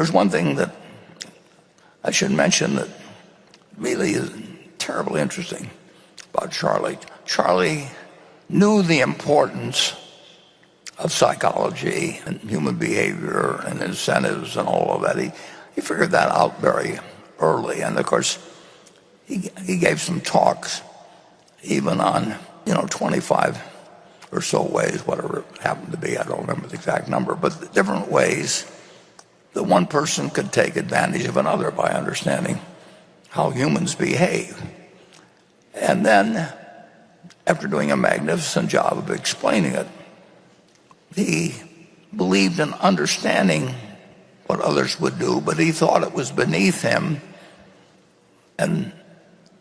There's one thing that I should mention that really is terribly interesting about Charlie. Charlie knew the importance of psychology and human behavior and incentives and all of that. He figured that out very early. And of course, he gave some talks even on, 25 or so ways, whatever it happened to be. I don't remember the exact number, but different ways that one person could take advantage of another by understanding how humans behave. And then, after doing a magnificent job of explaining it, he believed in understanding what others would do, but he thought it was beneath him and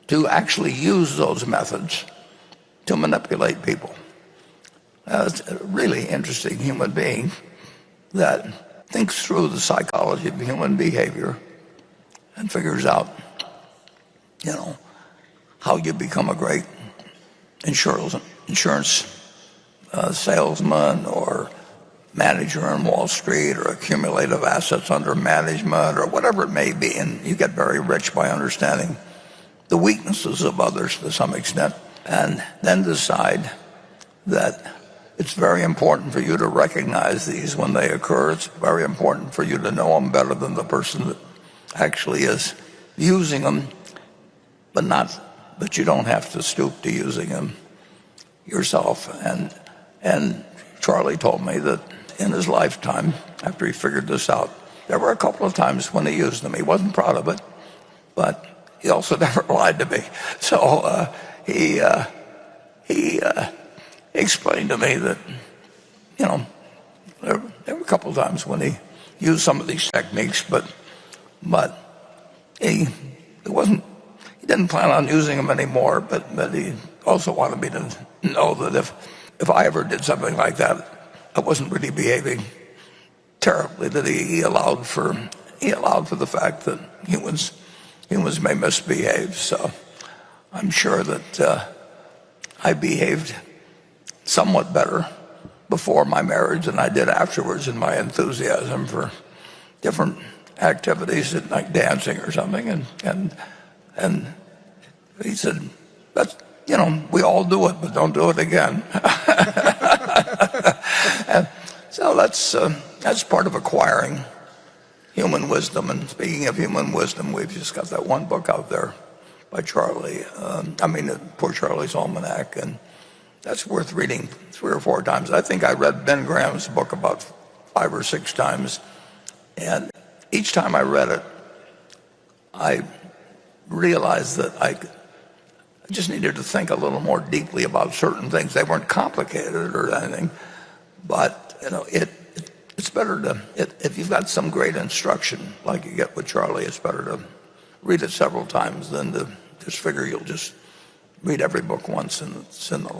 to actually use those methods to manipulate people. It's a really interesting human being that thinks through the psychology of human behavior and figures out, how you become a great insurance salesman or manager on Wall Street or accumulative assets under management or whatever it may be. And you get very rich by understanding the weaknesses of others to some extent, and then decide that it's very important for you to recognize these when they occur. It's very important for you to know them better than the person that actually is using them, but you don't have to stoop to using them yourself. And Charlie told me that in his lifetime, after he figured this out, there were a couple of times when he used them. He wasn't proud of it, but he also never lied to me. So he explained to me that, there were a couple of times when he used some of these techniques, but he didn't plan on using them anymore. But he also wanted me to know that if I ever did something like that, I wasn't really behaving terribly. That he allowed for the fact that humans may misbehave. So I'm sure that I behaved somewhat better before my marriage than I did afterwards in my enthusiasm for different activities like dancing or something. And he said, "That's, we all do it, but don't do it again." And so that's part of acquiring human wisdom. And speaking of human wisdom, we've just got that one book out there by Charlie. Poor Charlie's Almanac, and that's worth reading 3 or 4 times. I think I read Ben Graham's book about 5 or 6 times, and each time I read it, I realized that I just needed to think a little more deeply about certain things. They weren't complicated or anything, but it's better to, if you've got some great instruction like you get with Charlie, it's better to read it several times than to just figure you'll just read every book once and it's in the